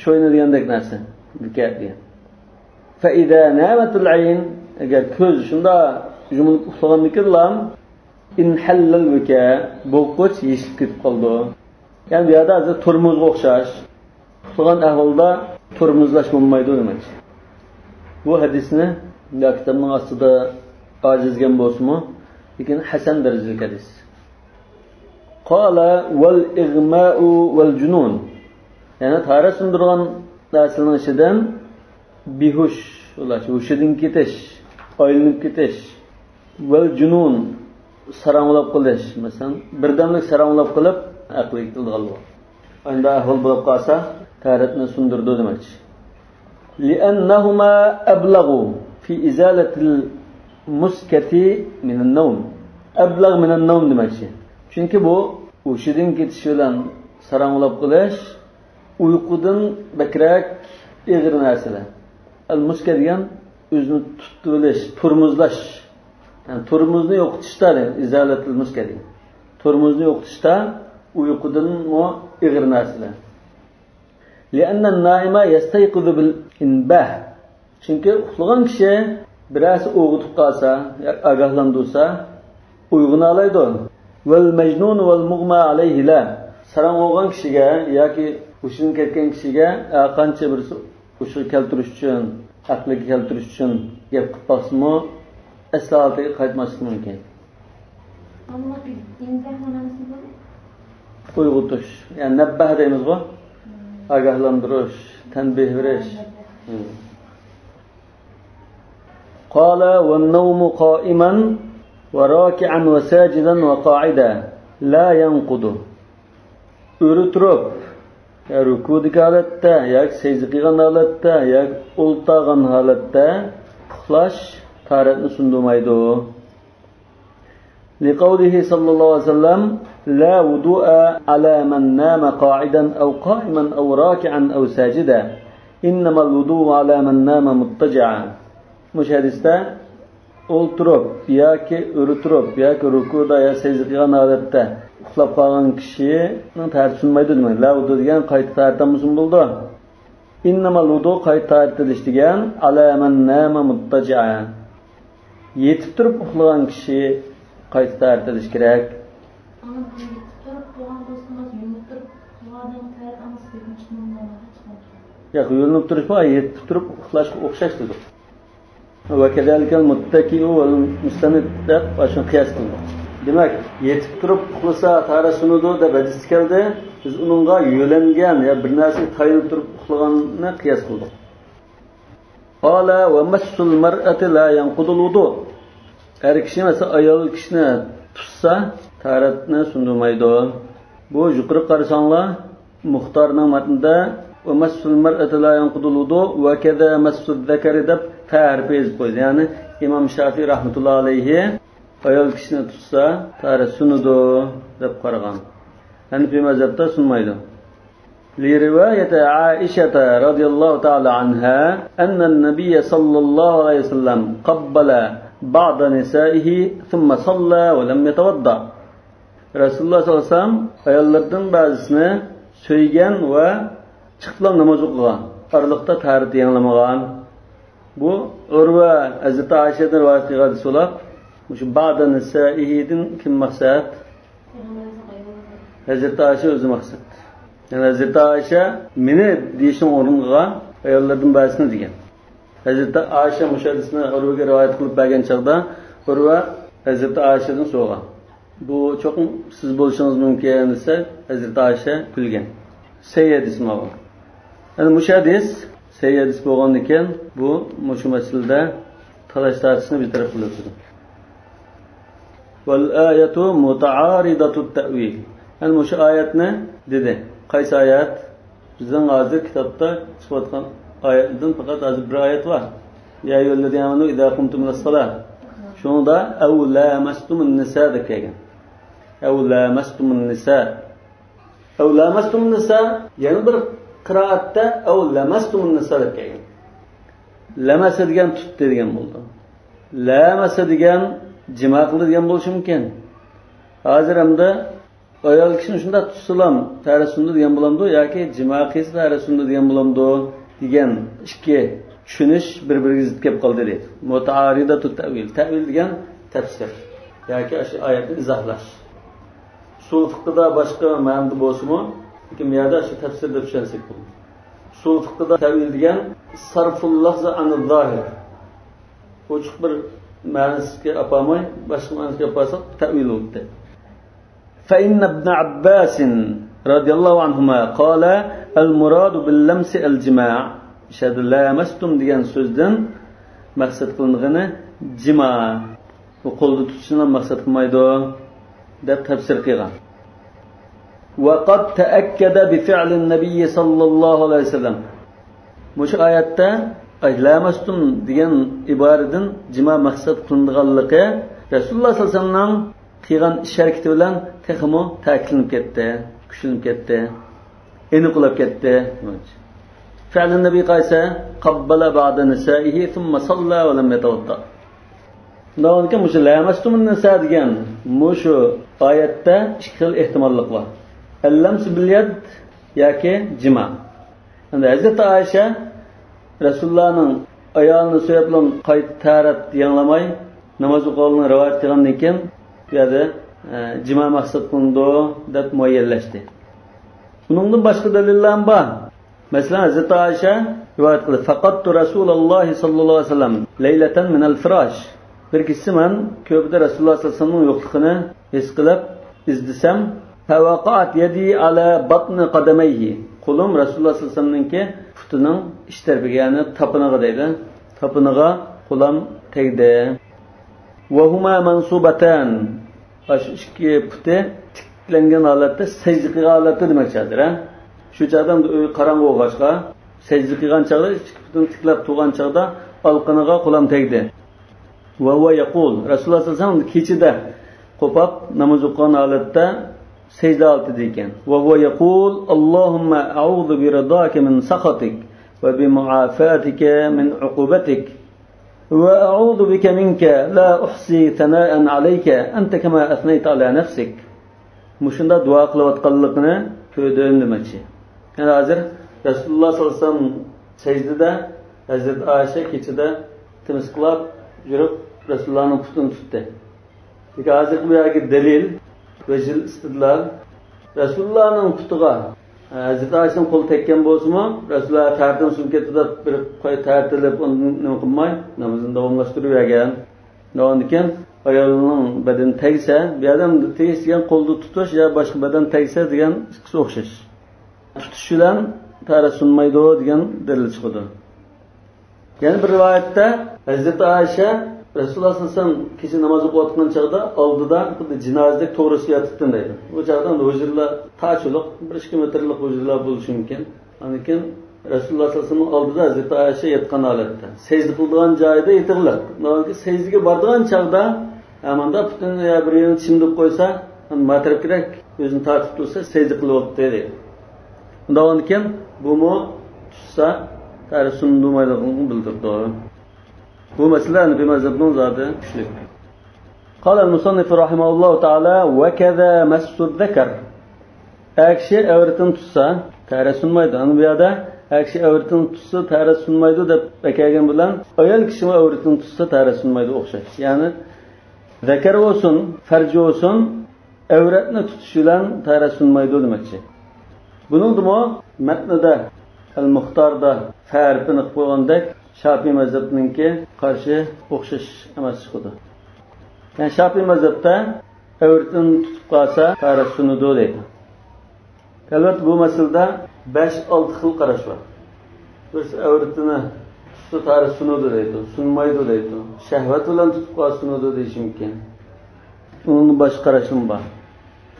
S1: sho'yna degandek narsa. Wika' degan. Fa idha namat al-'ayn, agar ko'z shunda yumilib uxlagandikilar inhallal wika' bo'qch yeshib ketib qoldi. Yani bu yerda hozir turmuzga o'xshash. Uxlagan ahvolda turmuzlash bo'lmaydi demak. Bu hadisni kitobning ostida ojizgan bo'lsa-mu, lekin hasan darajadagi hadis. Qala wal igma'u wal junun. Yani tarix sundirgan narsaning ichidan bihush, hushidan ketish, oylinib ketish, wal junun saranglab qilish, masalan, birdamlik saranglab qilib aqli keldigan bo'lar. Unda ahvol bo'lib qolsa, tarixni sundirdi demakchi. Li'annahuma ablaghu fi izalatil muskati min an-nawm. Ablag min an-nawm demakchi. Chunki bu hushidan ketish bilan saranglab qilish uyqudan bakrak ig'ir narsalar. Al-muska degan o'zini tutib olish, turmuzlash. Yani turmuzni yo'qotishda izolatul muska degan. Turmuzni yo'qotishda uyqudan mo ig'ir narsalar. Li'anna an-naima yastayqizu bil inbah. Chunki uxlagan kishi birasi o'g'itib qolsa, agahlandirsa, uyg'una oladi. Val majnun val mughma alayhi la. Salam olgan kişiga yoki hushidan ketgan kishiga qancha bir hushga keltirish uchun, aqliga keltirish uchun gap qilib qolsa-mu, aslo oltiga qaytmaslik mumkin.
S2: Amma dinda manasi bor.
S1: Uyg'otish, ya'ni nabbah deymiz-ku. Ogohlantirish, tanbih berish. Qala wan-nawmu qa'iman wa raki'an wa sajidan wa qa'ida la yanqudu. O'ri turib, ruku'dagi holatda yoki sajda qilgan holatda yoki o'ltirgan holatda uxlash tahoratni sundirmaydi. لقوله صلى الله عليه وسلم لا وضوء على من نام قاعدا أو قائما أو راكعا أو ساجدا إنما الوضوء على من نام مضطجعا. Muş hadiste o'ltirib yoki o'rtirib yoki rukuda ya sajda qilgan holatda uxlab qolgan kishining tahorat sunmaydi demak. La vudu degan qayta tahoratdan bo'ldi. Innamal vudu qayta tahorat qilish degan ala man nama muttaji'a. Yetib turib uxlagan kishi qayta tahorat qilish kerak.
S2: Ana yetib turib bo'lgan bo'lsa, yunib turib uxlagan tahorat amasi ketmiş bundan chiqadi.
S1: Yo'q, yunib turish bu yetib turib uxlashga o'xshashdir. Va kadalika muttaki wal mustanid deb ashuni qiyos qildik. Demak, yetib turib uxlasa tahorat sunudi deb hadis keldi. Biz uningga yo'langan ya bir narsa tayinib turib uxlaganni qiyos qildik. Qala va massul mar'ati la yanqudul wudu. Er kishi mesela ayol kishini tutsa tahoratni sundirmaydi. Bu yuqori qarasanglar Muxtorning matnida va massul mar'ati la yanqudul wudu va kaza massul zakari deb ta'rif etib qo'ydi. Ya'ni Imom Shafiy rahmatullohi alayhi ayol kishini tutsa tahorat sunudi deb qaragan. Hanifiy mazhabda sunmaydi. Li rivoyati Aisha radhiyallohu ta'ala anha anna an-nabiy sallallohu alayhi wasallam qabbala ba'd nisa'ihi thumma salla wa lam yatawadda. Rasululloh sallallohu alayhi vasallam ayollardan ba'zisini so'ygan va chiqib namoz o'qigan. Aralıqda tahorat yanglamagan. Bu Urva Hazreti Ayşe'den rivayet qilgan so'lab, shu ba'da nisa'ihidan kim maqsad? Hazreti Ayşe o'zi maqsad. Yani Hazreti Ayşe meni deyishning o'rniga ayollardan ba'zisini degan. Hazreti Ayşe mushadisni Urvaga rivayet qilib bergan chaqda Urva Hazreti Ayşe'dan so'ragan. Bu cho'qim siz bo'lishingiz mumkin desa Hazreti Ayşe kulgan. Sayyid ismi bor. Yani mushadis Seyyadis bo'lgan ekan, bu mushu masalada talash tartishni bir taraf qilib turdi. Wal ayatu muta'aridatut ta'wil. Yani mushu oyatni dedi. Qaysi oyat? Bizning hozir kitobda chiqayotgan oyatdan faqat hozir bir oyat bor. Ya ayyuhallazina amanu idza qumtum lis-salah. Shunda aw lamastumun nisa degan. Aw lamastumun nisa. Aw lamastumun nisa yana bir qiraatda aw lamastumun nisa degan. Lamasa degan tutdi degan bo'ldi. Lamasa degan jima qildi degan bo'lishi mumkin. Hozir hamda ayol kishini shunda tutsalam tahorat sundi degan bo'lamdi yoki jima qilsa tahorat sundi degan bo'lamdi degan ikki tushunish bir-biriga zid kelib qoldi deydi. Muta'aridatut ta'wil. Ta'wil degan tafsir yoki shu oyatni izohlash. Usul fiqhda boshqa ma'noda bo'lsa-mu, lekin bu yerda shu tafsirda tushunsak bo'ladi. Usul fiqhda ta'wil degan sarful lafzi anil zohir. Ochiq bir ma'nosiga apamay, boshqa ma'nosiga apasaq ta'wil bo'ladi. Fa inna ibn Abbas radhiyallohu anhuma qala al-murad bil-lamsi al-jima'. Shadu lamastum degan so'zdan maqsad qilingani jima. Bu qo'lda tutishni maqsad qilmaydi deb tafsir qilgan. وقد تأكد بفعل النبي صلى الله عليه وسلم. Mush oyatda aylamastum degan iboradan jima maqsad qilinganligi Rasululloh sollallohu alayhi vasallam qilgan ish harakati bilan texmo ta'kidlanib ketdi, kuchlanib ketdi, aniqlab ketdi. Fi'l an-nabiy qaysa qabbala ba'da nisa'ihi thumma salla wa lam yatawadda. Nonga mush lamastum nisa degan mush oyatda ikki xil ehtimollik bor. Al-lams bil-yad yoki jima. Endi Hazrati Ayşe Rasulullohning ayolini so'yib bilan qayta tahorat yanglamay namoz o'qishini rivoyat qilgandan keyin bu yerda jima maqsad qilindi deb muayyallashdi. Bundan başqa dalillar bor. Masalan, Hazrat Aisha rivoyat qildi: "Faqattu Rasululloh sallallohu alayhi vasallam laylatan min al-firash." Bir kişi men köbde Rasululloh sallallohu alayhi vasallamning yo'qligini his qilib izdisam, fawaqat yadi ala batni qadamayhi. Qo'lim Rasululloh sallallohu alayhi vasallamningki putining ich tarafiga, ya'ni tapiniga deydi. Tapiniga qo'lim tegdi. Wa huma mansubatan. Baş ikki puti tiklangan holatda sajda qilgan holatda demakchidir. Shu chaqda qarang'i o'g'ashqa sajda qilgan chaqda ikki putini tiklab turgan chaqda olqiniga qo'lim tegdi. Va huwa yaqul, Rasululloh sallallohu alayhi vasallam kechida qo'pab namoz o'qigan holatda secde altideyken ve huve yekul Allahümme a'udhu bi ridake min sakhatik ve bi muafatike min ukubetik ve a'udhu bike minke la uhsi thana'en aleyke ente kema ethneyt ala nefsik. Muşunda dua kılavatkallıkını köydeğin demeçi. Yani hazır Resulullah sallallahu aleyhi ve sellem secdede Hazreti Ayşe keçide temiz kılap yürüp Resulullah'ın putunu tuttu. Peki hazır bu yaki delil vecil istidlal Resulullah'ın putuğa Hazreti Ayşe'nin kolu tekken bozma Resulullah tartın sülketide bir koy tartılıp onu ne kılmay namazını davamlaştırıyor yani. Ne ondiken ayolunun bedeni tegse bir adam tegisigen koldu tutuş ya başka beden tegse diyen ikisi okşaş. Tutuşulan tarih sunmaydı o diyen delil çıkıyordu. Yani bir rivayette Hazreti Ayşe Resulullah sallallahu aleyhi ve sellem kişi namazı kılatkan çağda aldıda cinazedeki toğrası yatıktın deydi. O çağdan da huzurla taçılık 1-2 metrelik huzurlar buluşu mümkün. Anlakin Resulullah sallallahu aleyhi ve sellem aldıda Hazreti Ayşe yatkan halette. Secde kıldığın cayda yetirirler. Nalanki secdege bardığın çağda hemen de bütün bir yerini çimdik koysa matrep gerek özünü tartıp dursa secde kılıp dedi. Nalankin bu mu tutsa tarih sunduğumaylıqını bildirdi. Bu mesele Hanefi mezhebinin zaten güçlü. قال المصنف رحمه الله تعالى وكذا مس الذكر. Ekşi evretin tutsa tarih sunmaydı. Anı bir yada ekşi evretin tutsa tarih sunmaydı da bekaygen bilen ayol kişinin evretin tutsa tarih sunmaydı okşay. Yani zekar olsun, ferci olsun evretini tutuşuyla tarih sunmaydı demekçi. Bunun da mı metnede el-Muhtar'da farkını koyandek Şafii mezhebininki karşı okşaş emas çıkıdı. Yani Şafii mezhepte evretin tutup kalsa tarih sunudu deydi. Elbette bu meselede 5-6 xil qarash var. Birisi evretini tutsa tarih sunudu deydi, sunmaydı deydi. Şehvet bilan tutup kalsa sunudu deyishi mumkin. Onun başka qarashim var.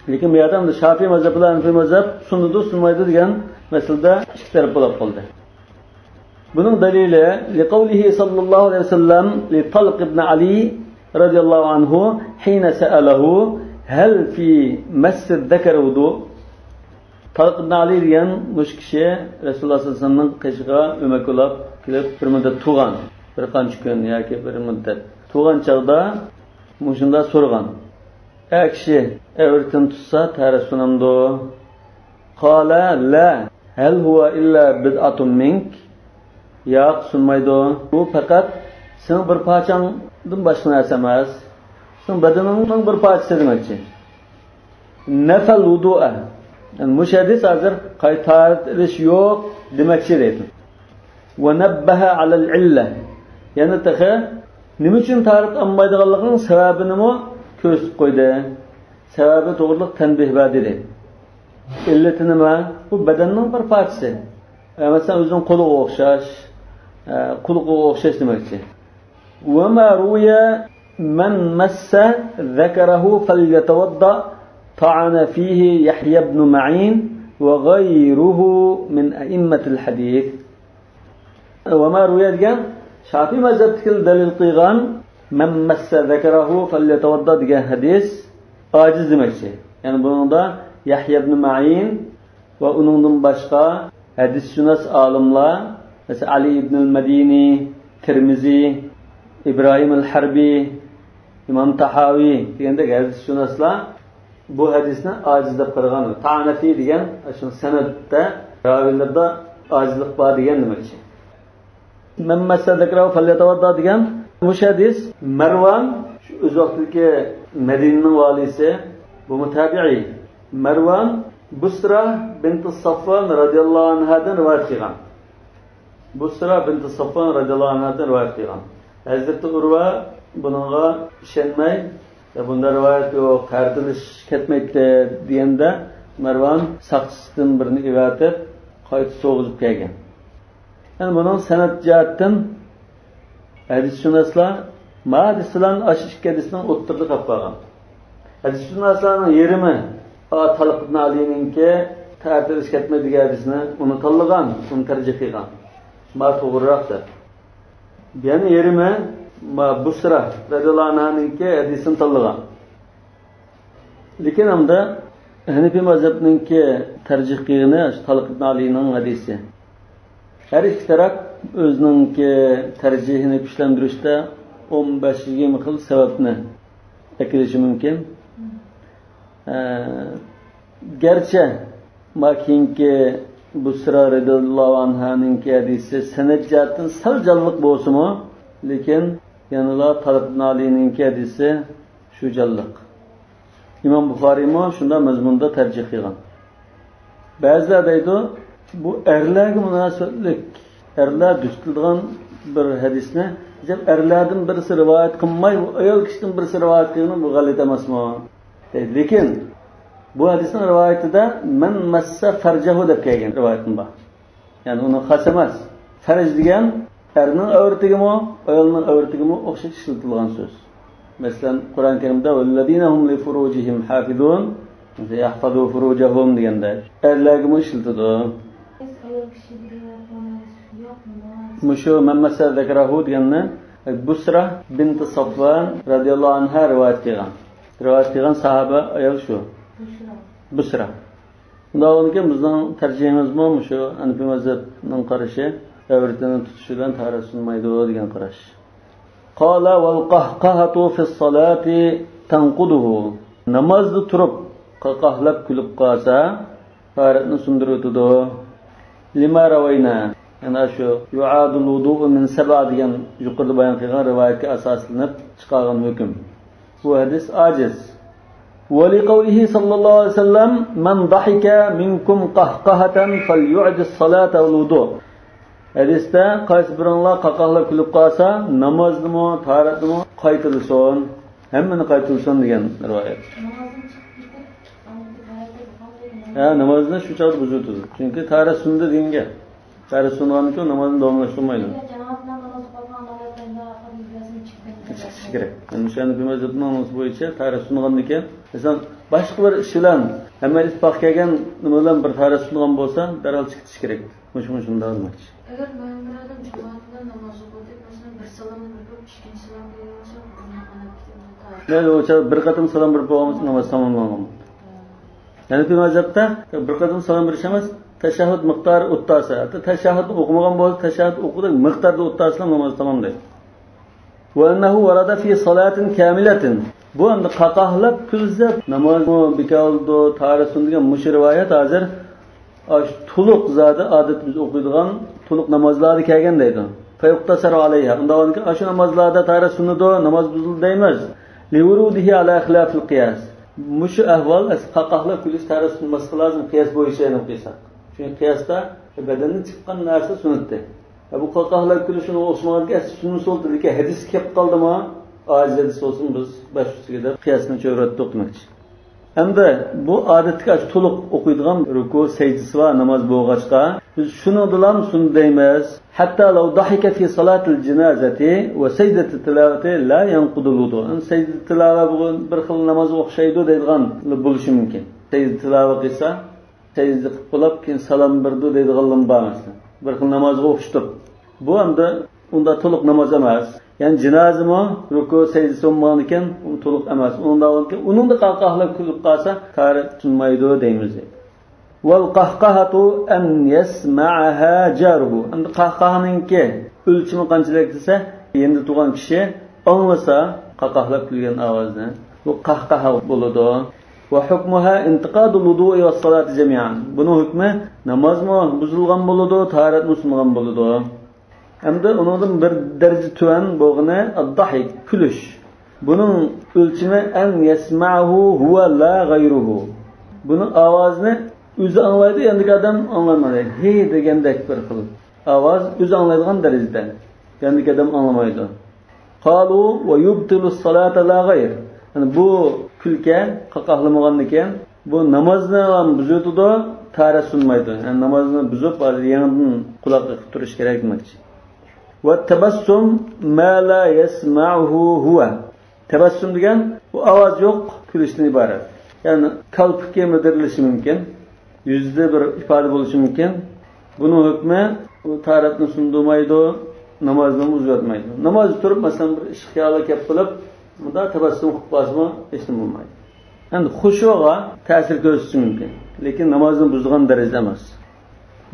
S1: Lekin bu adam da Şafii mezhebi bilan Hanefi mezhep sunudu, sunmaydı degan meselede ikki taraf bo'lib qoldi. Bunun delili liqavlihi sallallahu aleyhi ve sellem li Talq ibn Ali radıyallahu anhu hine se'alehu hel fi messid zekar vudu. Talq ibn Ali diyen muş kişi Resulullah sallallahu aleyhi ve sellem'nin qışığa ömek olab kilip bir müddet tuğan. Bir qancha kun yoki bir müddet tuğan çağda muşunda sorgan. Kişi evretin tutsa tarih sunamdı. Qala la hel huwa illa bid'atun mink. Yo'q, sunmaydi. Bu faqat sening bir parchangdan boshqa narsa emas. Sening badaningning bir parchasi demakchi. Nafal wudu'a. Yani mushadis hozir qaytarish yo'q demakchi deydi. Va nabbaha 'ala al-'illa. Yani taxa nima uchun tarif olmaydiganligining sababini mo ko'rsatib qo'ydi. Sababi to'g'riliq tanbih berdi deydi. İllati nima? Bu badanning bir parchasi. Mesela o'zining qo'liga o'xshash qulqqa o'xshash demakchi. Va ma ruya man massa zakarahu falyatawadda ta'ana fihi Yahya ibn Ma'in va ghayruhu min a'immatil hadith. Va ma ruya degan Şafii mazhabidagi dalil qilgan man massa zakarahu falyatawadda degan hadis ojiz demakchi. Ya'ni bunda Yahya ibn Ma'in va uningdan boshqa hadisshunos olimlar mesela Ali ibn al-Madini, Tirmizi, İbrahim al-Harbi, İmam Tahavi degandek hadisshunoslar bu hadisni ojizlab qaragan. Ta'nafi degan shu sanadda ravilarda ojizlik bor degan demakchi. Man masadakra falyatawadda degan bu hadis Marwan o'z vaqtidagi Madinaning valisi bu mutabi'i. Marwan Busra bint Safvan radıyallahu anhadan rivayet qilgan. Busra bint Safvan radıyallahu anhadan rivayet qilgan. Hazreti Urva bununla işenmey, bunda rivayet yok, kartilish ketmeydi deganda Marvan saqchisidan birini evatib, qayta so'g'izib kelgan. Yani bunun sanat jihatdan hadisshunoslar hadislarning ikki hadisning o'ttirida qolib qolgan. Hadisshunoslarning yerimi Talib ibn Ali'ninki tartilish ketmaydigan hadisni uni tanlagan, uni tarjih qilgan. To'g'riroqdir. Yani yerimi Busra radıyallahu anh'ninki hadisini tanlagan. Lekin hamda Hanefi mazhabininki tarjih qilgani Talib ibn Ali'ning hadisi. Her iki taraf o'zininki tarjihini kuchlantirishda 15-20 xil sababni keltirishi mumkin. Gerçi makinki Busra radıyallahu anh'ninki hadisi sanad jihatdan sal jalliq bo'lsa-mu, lekin yanıla Talib ibn Ali'ninki hadisi shu jalliq. İmam Buxoriy mo shunda mazmunda tarjih qilgan. Ba'zilar deydi, bu erlarga munosabatlik, erlar düştilgan bir hadisni, deb erlardan birisi rivoyat qilmay, ayol kishidan birisi rivoyat qilgani bu g'alat emasmi? Lekin bu hadisning rivoyatida man massa farjahu deb kelgan rivoyatim bor. Ya'ni uni xas emas. Farj degan erning avratigimi, ayolning avratigimi o'xshash ishlatilgan so'z. Masalan, Qur'on Karimda "Vallazina-hum li furujihim hafizun" yahfazu furujahum deganda erlarga ishlatiladi. Mushu Mammasa zakrahu deganni Busra bint Safvan radıyallahu anha rivoyat qilgan. Rivoyat qilgan sahaba ayol shu. Busra. Bundan bizning tarjimamiz mu shu Hanefi mazhabining qarashi, avratini tutishi bilan tahara sunmaydi degan qarash. Qala wal qahqahatu fi s-salati tanquduhu. Namozda turib qahqahlab kulib qolsa, taharatni sundiradi. Lima rawayna. Ana shu yu'adul wudu'u min sab'a degan yuqorida bayon qilgan rivoyatga asoslanib chiqargan hukm. Bu hadis ajiz. Wa liqawlihi sallallohu alayhi vasallam man dahika minkum qahqahatan falyu'id as-salata wal wudu'. Hadisda qaysi biringlar qaqahlab kulib qolsa, namoznimi, tahoratnimi qaytilsin, hammani qaytilsin degan rivoyat. Namozni shu chog'da buzadi. Chunki tahorat sunna deganga. Tahorat sunnaga namozni davomlashtirmaydi. Chiqish kerak. Yani shuni bilmazdan namoz bo'yicha tahorat sunnagan ekan. Masalan, boshqa bir ish bilan hamma ispoq kelgan nima bilan bir tahorat sunnagan bo'lsa, darhol chiqish kerak. Shunda olmoqchi.
S2: Agar men bir odam jamoatdan namoz o'qib, masalan, bir salom berib, ikkinchi salom bersa,
S1: bir qatim salom berib bo'lsa, namoz tamomlangan. Yani bir mazhabda bir qatim salom berish emas, tashahhud miqdori o'ttasi. Tashahhud o'qimagan bo'lsa, tashahhud o'qigan miqdorda o'ttasi namoz tamomlaydi. Va annahu warada fi salatin kamilatin. Bu endi qaqahlab kulzab namoz bikaldo tarisun degan mush rivoyat hozir to'liq zodi odatimiz o'qiydigan to'liq namozlarda kelgan deydi. Fayuqtasar alayha. Undan keyin shu namozlarda tariq sunnido namoz buzildi deymiz. Li wurudihi ala xilafil qiyas. Mush ahvol qaqahlab kulish tariq sunması lazım qiyas bo'yicha ham qilsak. Chunki qiyasda badandan chiqqan narsa sunnatda. Bu qaqahlab kulishini o'xshamaganga sunni so'ldiki hadis kelib qoldimi? Aziz hadis olsun biz baş üstüge de qiyasni cho'ratda o'qimoqchi. Hamda bu odatga to'liq o'qiydigan ruku sajdasi va namoz bo'lg'achqa biz shuni bilan deymiz. Hatto law dahika fi salatil janazati va sajdati tilawati la yanqudul wudu. Sajda tilova bir xil namoz o'xshaydi deydigan bo'lishi mumkin. Sajda tilova qilsa, sajda qilib qolib keyin salom berdi deydiganlar bor emas. Bir xil namozga o'xshatib. Bu hamda unda to'liq namoz emas. Yani cenazemi ruku secdesi olmagan ekan, u to'liq emas. Uningda qaqahlab kulib qolsa, tahorat sunmaydi deymiz. Wal qahqahatu an yasma'aha jaruhu. Endi qahqahninki o'lchimi qanchalik desa, endi tug'an kishi anglasa qaqahlab kulgan ovozni, bu qahqaha bo'ladi. Wa hukmuha intiqadul wudu'i was salati jami'an. Buning hukmi namozmi buzilgan bo'ladi, tahoratmi sunmagan bo'ladi. Hamda onun bir derece tuan bo'g'ini ad-dahik kulish. Buning o'lchimi an yasma'hu huwa la ghayruhu. Buning ovozini O'zi anglaydi, endi odam anglamaydi. Hey degandek bir xil ovoz o'zi anglaydigan darajada. Endi odam anglamaydi. Qalu va yubtilu salata la g'ayr. Yani bu kulka qaqahlamagandan keyin bu namozni ham buzutdi, ta'ra sunmaydi. Yani namozni buzib, yangidan quloq qilib turish kerak demoqchi. Va tabassum ma la yasma'uhu huwa. Tabassum degan bu ovoz yo'q, kulishdan iborat. Yani kalpga mudirilishi mumkin, yuzda bir ifoda bo'lishi mumkin. Buning hukmi u ta'ratni sundurmaydi, namozni buzmaydi. Namoz turib, masalan, bir ish xiyoli kelib qilib, bunda tabassum qilib qolsa, hech nima bo'lmaydi. Endi xushuga ta'sir ko'rsatishi mumkin, lekin namozni buzgan darajada emas.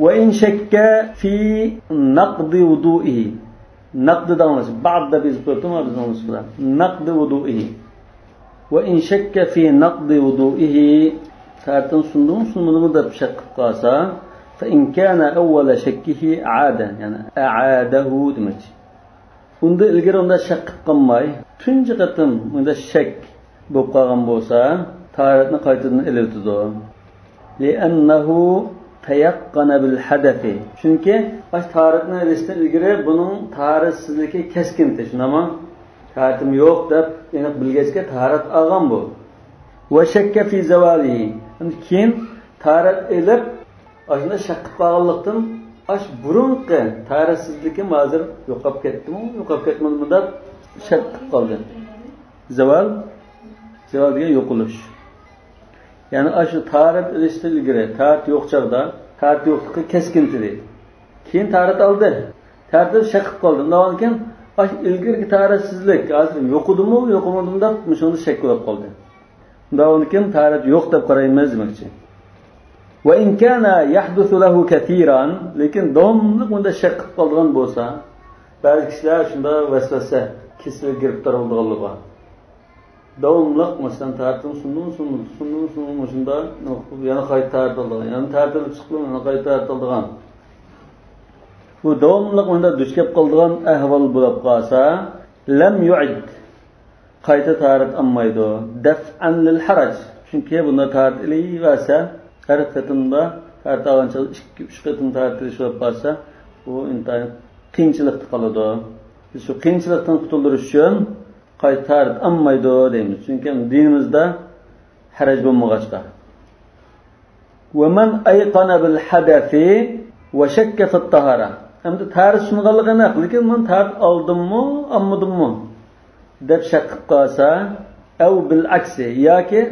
S1: Wa in shakka fi naqdi wudu'ihi. Naqdi da'mas, ba'da biz ko'rdim biz namozda. Naqdi wudu'ihi. Wa in shakka fi naqdi wudu'ihi ta'atun sunduğunu da shak qilib qolsa, fa in kana awwala shakkihi 'ada, yani a'adahu demak. Unda ilgari unda shak qilib qolmay, tunji qatim unda shak bo'lib qolgan bo'lsa, ta'atni qaytadan elitdi. Li'annahu tayaqqana bil hadafi. Chunki baş ta'atni elishdan ilgari buning ta'atsizligi keskin shunama. Ta'atim yo'q deb aniq bilgachga ta'at olgan bu. Va shakka fi zawalihi. Keyin ta'at elib ashunda shak qilib qolganlikdan ash burunqi ta'atsizligi hozir yo'qolib ketdimi, yo'qolib ketmadimi deb shak qilib qoldi. Zaval degan yo'qolish. Yani aşı ta'at ilishdan ilgari, ta'at yo'q chog'da, ta'at yo'qligi keskinti. Keyin ta'at oldi. Ta'at shak qilib qoldi. Undan keyin ash ilgirgi ta'atsizlik hozir yo'qudimi, yo'qmadimi deb shunda shak bo'lib qoldi. Undan keyin ta'at yo'q deb qaraymiz demoqchi. Va in kana yahduthu lahu katiran, lekin davomli unda shak qilib qolgan bo'lsa, ba'zi kishilar shunda vasvasa kesib giribtor bo'lganligi. Davomliq masalan ta'atni sunum shunda yana qayta ta'atolgan, yana ta'atilib chiqib yana qayta ta'atolgan. Bu davomliq unda duch kelib qolgan ahvol bo'lib qolsa, lam yu'id qayta ta'at olmaydi. Daf'an lil haraj. Chunki bunda ta'at ilayversa, har qatimda ta'at olgancha 2-3 qatim ta'at qilish bo'lib qolsa, bu intayin qiyinchilikda qoladi. Biz shu qiyinchilikdan qutulish uchun qaytar ammaydi deymiz. Chunki dinimizda haraj bo'lmag'achqa. Wa man ayqana bil hadafi wa shakka fi at-tahara. Endi ta'rif sunganligi aniq, lekin men ta'rif oldimmi, olmadimmi deb shak qilib qolsa, aw bil aksi yoki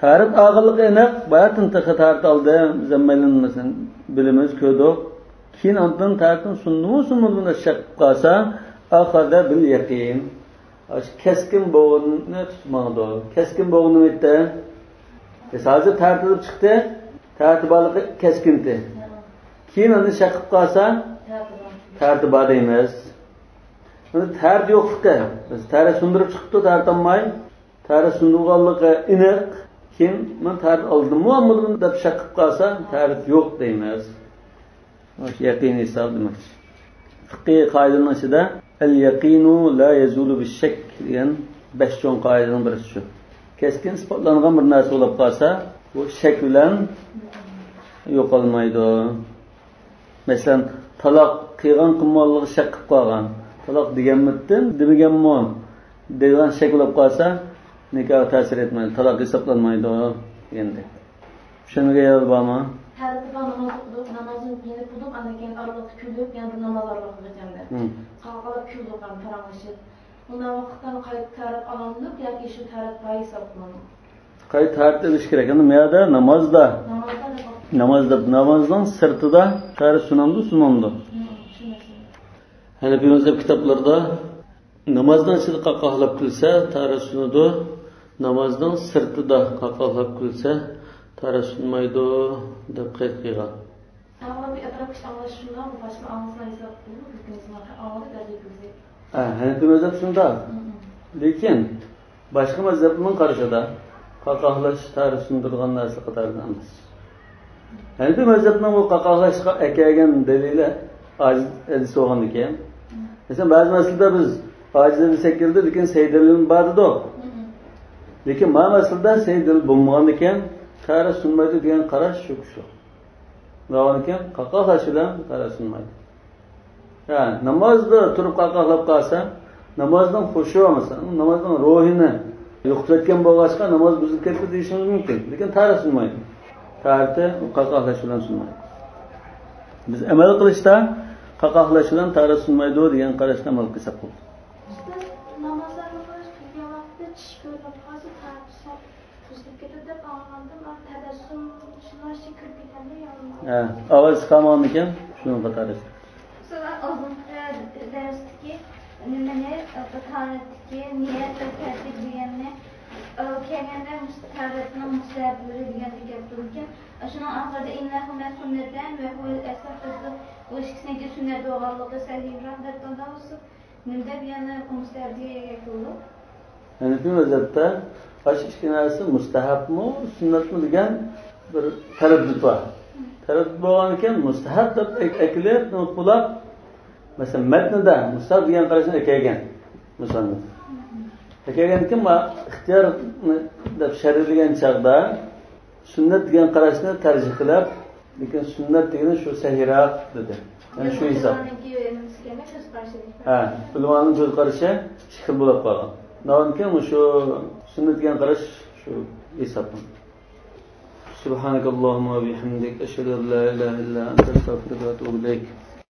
S1: ta'rif og'irligi aniq, bayatın ta'rif oldi, zammalinmasin, bilimiz ko'rdik. Keyin ondan ta'rifni sunmu deb shak qilib qolsa, akhada bil yaqin. Keskin bo'g'ini tutmadi. Keskin bo'g'ini aytdi. Hozir tartib chiqdi. Tartibligi keskinti. Keyin uni shaqib qolsa, tartibada emas. Uni tartib yo'qligi. Biz tartib sundirib chiqibdi, tartolmay. Tartib sundirganligi aniq. Keyin men tartib oldimmi, olmadimmi deb shaqib qolsa, tartib yo'q deymiz. O'sha yaqin hisob demak. Fiqh qoidaning ichida el-yaqinu la yazulu bish-shakk degan 5 chon qoidaning birisi shu. Keskin isbotlangan bir narsa bo'lib qolsa, bu shak bilan yo'qolmaydi. Masalan, taloq qilgan qilmoqligi shak qilib qolgan. Taloq deganmitdim, deganmi degan shak bo'lib qolsa, nikoh ta'sir etmaydi, taloq hisoblanmaydi endi. Shunga yo'l bormi?
S2: Tartibga namozini yeni qilib, ana keyin Allohga kulib, yana namoz o'qiganda. Qalqalab kulib ham tarang'ishib. Undan vaqtdan qayt tarif olinib yoki shu tarif bo'yi hisoblanadi.
S1: Qayt tarif edish kerak. Endi meyada namozdan sirtida tarif sunamdi. Hanafiy mazhab kitoblarida namozdan ichida qaqohlab qilsa tarif sunadi, namozdan sirtida qaqohlab qilsa tarif sunmaydi deb qayd qilgan.
S2: Ama bir atraf anlaşılan bu başka anlaşılan
S1: Hanafiy mazhab shunda. Lekin boshqa mazhabning qarashida qaqohlash tarif sundirgan narsa qatorida emas. Hanafiy mazhabning bu qaqohlashga akagan dalili aziz bo'lgandan keyin. Mesela ba'zi masalada biz ojiz sekildi, lekin saydilin ba'dido. Lekin ma masalada saydil bo'lmagandan keyin Tara sunmaydi degan qarash shu. Navanikan qaqoqlash bilan tara sunmaydi. Yani namozda turib qaqoqlab qolsa, namozdan xushu olmasa, namozdan ruhini yo'qotgan bo'lg'achqa namoz buzilib ketdi deyishimiz mumkin. Lekin tara sunmaydi. Tarti qaqoqlash bilan sunmaydi. Biz amal qilishda qaqoqlash bilan tara sunmaydi degan qarashni amal qilsak bo'ladi.
S3: Namazlarni qilgan vaqtda tish ko'rinib qolsa, tartib buzilib ketadi deb anladim. Tabassum shular kirib ketadi yo'qmi?
S1: Ovoz chiqarmoqmi ekan? Shuni qatarish.
S3: Sonra oldingi darsdagi nimani tahoratdagi niyat va tartib deganni kelganda mustahabni mustahablari deganda gap turgan. Shuni oxirida innahu sunnatan va huwa al-asas bu ikkisiniki sunnat bo'lganligi sahihroq deb tadavvur nimda yana mustahabga yakulu.
S1: Yani bu vaziyatda baş ikki narsa mustahabmi, sunnatmi degan bir taraddud bor. Taraddud bo'lgan ekan mustahab deb aytilib, nutqlar masalan matnida mustahab degan qarashni aytgan. Masalan aytgan kim ixtiyor deb sharhlagan chaqda sunnat degan qarashni tarjih qilib, lekin sunnat degani shu sahihroq dedi. Yani shu hisob. Ulamaning so'z qarashi shikil bo'lib qolgan. Navanikan shu sunnat degan qarash shu hisob. Subhanakallahumma va bihamdik ashhadu an la ilaha illa anta astaghfiruka va atubu ilayk.